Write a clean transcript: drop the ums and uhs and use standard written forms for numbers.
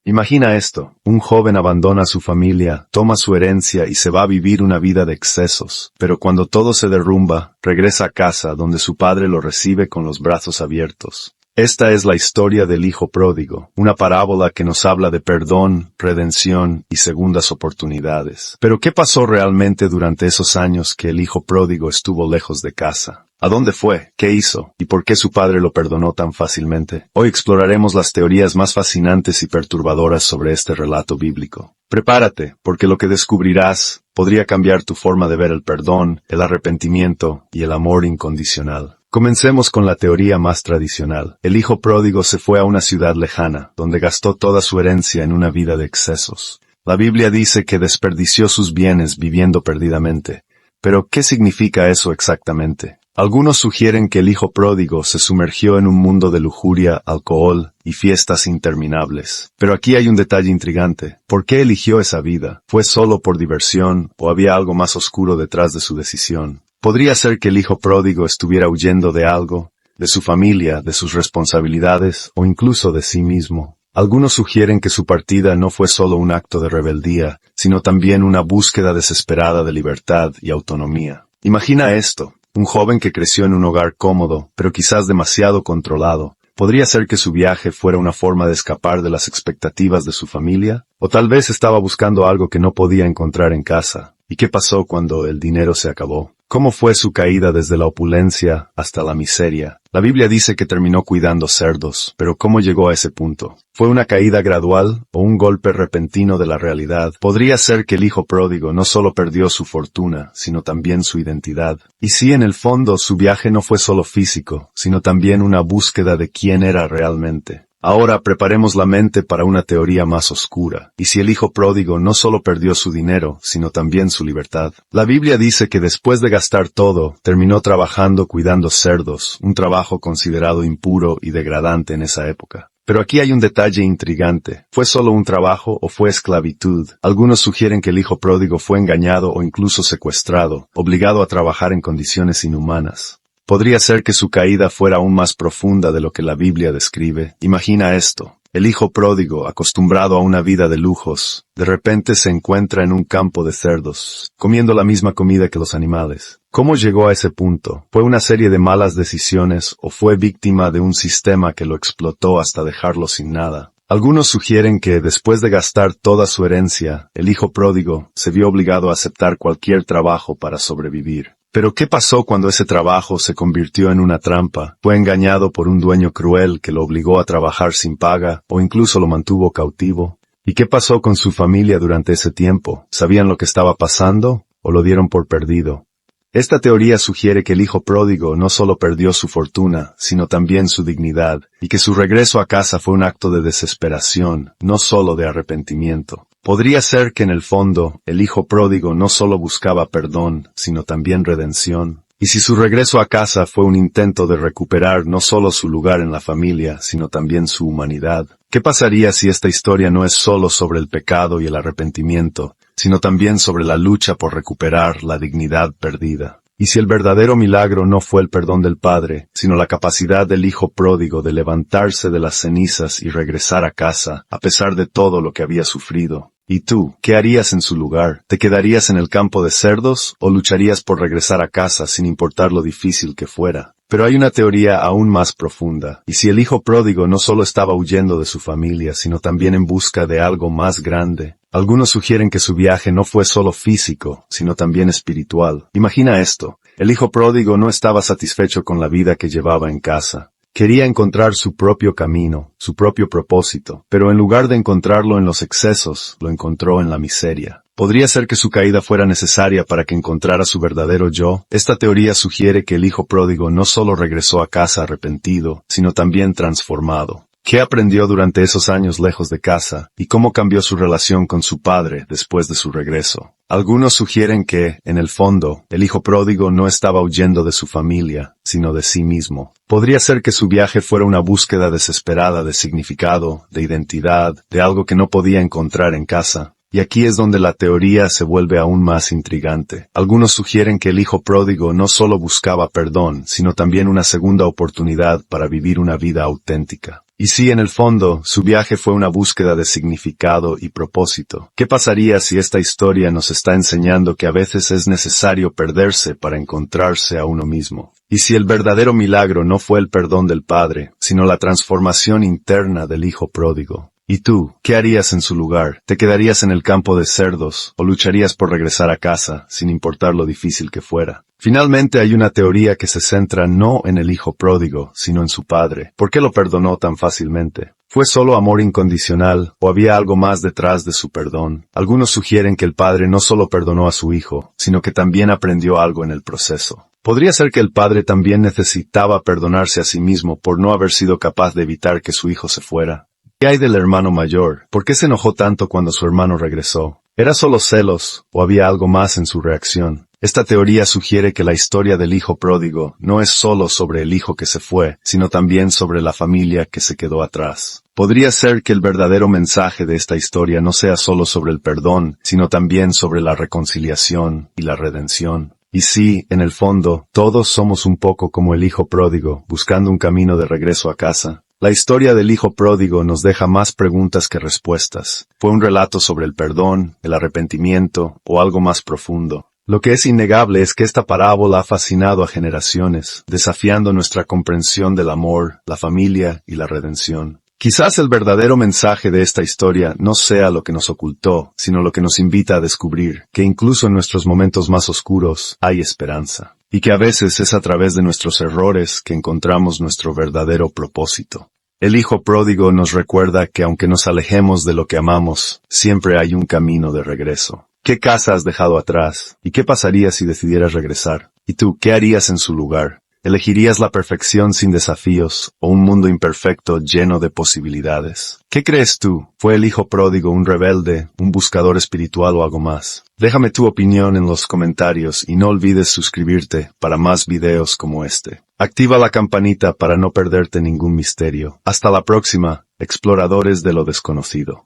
Imagina esto, un joven abandona a su familia, toma su herencia y se va a vivir una vida de excesos, pero cuando todo se derrumba, regresa a casa donde su padre lo recibe con los brazos abiertos. Esta es la historia del hijo pródigo, una parábola que nos habla de perdón, redención y segundas oportunidades. Pero ¿qué pasó realmente durante esos años que el hijo pródigo estuvo lejos de casa? ¿A dónde fue? ¿Qué hizo? ¿Y por qué su padre lo perdonó tan fácilmente? Hoy exploraremos las teorías más fascinantes y perturbadoras sobre este relato bíblico. Prepárate, porque lo que descubrirás podría cambiar tu forma de ver el perdón, el arrepentimiento y el amor incondicional. Comencemos con la teoría más tradicional. El hijo pródigo se fue a una ciudad lejana, donde gastó toda su herencia en una vida de excesos. La Biblia dice que desperdició sus bienes viviendo perdidamente. Pero, ¿qué significa eso exactamente? Algunos sugieren que el hijo pródigo se sumergió en un mundo de lujuria, alcohol y fiestas interminables. Pero aquí hay un detalle intrigante. ¿Por qué eligió esa vida? ¿Fue solo por diversión o había algo más oscuro detrás de su decisión? Podría ser que el hijo pródigo estuviera huyendo de algo, de su familia, de sus responsabilidades o incluso de sí mismo. Algunos sugieren que su partida no fue solo un acto de rebeldía, sino también una búsqueda desesperada de libertad y autonomía. Imagina esto. Un joven que creció en un hogar cómodo, pero quizás demasiado controlado. ¿Podría ser que su viaje fuera una forma de escapar de las expectativas de su familia? ¿O tal vez estaba buscando algo que no podía encontrar en casa? ¿Y qué pasó cuando el dinero se acabó? ¿Cómo fue su caída desde la opulencia hasta la miseria? La Biblia dice que terminó cuidando cerdos, pero ¿cómo llegó a ese punto? ¿Fue una caída gradual o un golpe repentino de la realidad? Podría ser que el hijo pródigo no solo perdió su fortuna, sino también su identidad. Y si en el fondo su viaje no fue solo físico, sino también una búsqueda de quién era realmente. Ahora preparemos la mente para una teoría más oscura. ¿Y si el hijo pródigo no solo perdió su dinero, sino también su libertad? La Biblia dice que después de gastar todo, terminó trabajando cuidando cerdos, un trabajo considerado impuro y degradante en esa época. Pero aquí hay un detalle intrigante. ¿Fue solo un trabajo o fue esclavitud? Algunos sugieren que el hijo pródigo fue engañado o incluso secuestrado, obligado a trabajar en condiciones inhumanas. Podría ser que su caída fuera aún más profunda de lo que la Biblia describe. Imagina esto. El hijo pródigo, acostumbrado a una vida de lujos, de repente se encuentra en un campo de cerdos, comiendo la misma comida que los animales. ¿Cómo llegó a ese punto? ¿Fue una serie de malas decisiones o fue víctima de un sistema que lo explotó hasta dejarlo sin nada? Algunos sugieren que, después de gastar toda su herencia, el hijo pródigo se vio obligado a aceptar cualquier trabajo para sobrevivir. Pero ¿qué pasó cuando ese trabajo se convirtió en una trampa? ¿Fue engañado por un dueño cruel que lo obligó a trabajar sin paga o incluso lo mantuvo cautivo? ¿Y qué pasó con su familia durante ese tiempo? ¿Sabían lo que estaba pasando o lo dieron por perdido? Esta teoría sugiere que el hijo pródigo no solo perdió su fortuna, sino también su dignidad, y que su regreso a casa fue un acto de desesperación, no solo de arrepentimiento. Podría ser que en el fondo, el hijo pródigo no solo buscaba perdón, sino también redención. Y si su regreso a casa fue un intento de recuperar no solo su lugar en la familia, sino también su humanidad. ¿Qué pasaría si esta historia no es solo sobre el pecado y el arrepentimiento, sino también sobre la lucha por recuperar la dignidad perdida? Y si el verdadero milagro no fue el perdón del Padre, sino la capacidad del hijo pródigo de levantarse de las cenizas y regresar a casa, a pesar de todo lo que había sufrido. ¿Y tú, qué harías en su lugar? ¿Te quedarías en el campo de cerdos o lucharías por regresar a casa sin importar lo difícil que fuera? Pero hay una teoría aún más profunda. ¿Y si el hijo pródigo no solo estaba huyendo de su familia, sino también en busca de algo más grande? Algunos sugieren que su viaje no fue solo físico, sino también espiritual. Imagina esto. El hijo pródigo no estaba satisfecho con la vida que llevaba en casa. Quería encontrar su propio camino, su propio propósito, pero en lugar de encontrarlo en los excesos, lo encontró en la miseria. ¿Podría ser que su caída fuera necesaria para que encontrara su verdadero yo? Esta teoría sugiere que el hijo pródigo no solo regresó a casa arrepentido, sino también transformado. ¿Qué aprendió durante esos años lejos de casa, y cómo cambió su relación con su padre después de su regreso? Algunos sugieren que, en el fondo, el hijo pródigo no estaba huyendo de su familia, sino de sí mismo. Podría ser que su viaje fuera una búsqueda desesperada de significado, de identidad, de algo que no podía encontrar en casa. Y aquí es donde la teoría se vuelve aún más intrigante. Algunos sugieren que el hijo pródigo no solo buscaba perdón, sino también una segunda oportunidad para vivir una vida auténtica. Y si en el fondo su viaje fue una búsqueda de significado y propósito, ¿qué pasaría si esta historia nos está enseñando que a veces es necesario perderse para encontrarse a uno mismo? Y si el verdadero milagro no fue el perdón del Padre, sino la transformación interna del Hijo pródigo. ¿Y tú, qué harías en su lugar? ¿Te quedarías en el campo de cerdos o lucharías por regresar a casa, sin importar lo difícil que fuera? Finalmente hay una teoría que se centra no en el Hijo pródigo, sino en su Padre. ¿Por qué lo perdonó tan fácilmente? ¿Fue solo amor incondicional o había algo más detrás de su perdón? Algunos sugieren que el Padre no solo perdonó a su Hijo, sino que también aprendió algo en el proceso. ¿Podría ser que el Padre también necesitaba perdonarse a sí mismo por no haber sido capaz de evitar que su hijo se fuera? ¿Qué hay del hermano mayor? ¿Por qué se enojó tanto cuando su hermano regresó? ¿Era solo celos o había algo más en su reacción? Esta teoría sugiere que la historia del hijo pródigo no es solo sobre el hijo que se fue, sino también sobre la familia que se quedó atrás. Podría ser que el verdadero mensaje de esta historia no sea solo sobre el perdón, sino también sobre la reconciliación y la redención. Y sí, en el fondo, todos somos un poco como el hijo pródigo, buscando un camino de regreso a casa. La historia del hijo pródigo nos deja más preguntas que respuestas. ¿Fue un relato sobre el perdón, el arrepentimiento o algo más profundo? Lo que es innegable es que esta parábola ha fascinado a generaciones, desafiando nuestra comprensión del amor, la familia y la redención. Quizás el verdadero mensaje de esta historia no sea lo que nos ocultó, sino lo que nos invita a descubrir, que incluso en nuestros momentos más oscuros hay esperanza. Y que a veces es a través de nuestros errores que encontramos nuestro verdadero propósito. El hijo pródigo nos recuerda que aunque nos alejemos de lo que amamos, siempre hay un camino de regreso. ¿Qué casa has dejado atrás? ¿Y qué pasaría si decidieras regresar? ¿Y tú, qué harías en su lugar? ¿Elegirías la perfección sin desafíos o un mundo imperfecto lleno de posibilidades? ¿Qué crees tú? ¿Fue el hijo pródigo un rebelde, un buscador espiritual o algo más? Déjame tu opinión en los comentarios y no olvides suscribirte para más videos como este. Activa la campanita para no perderte ningún misterio. Hasta la próxima, exploradores de lo desconocido.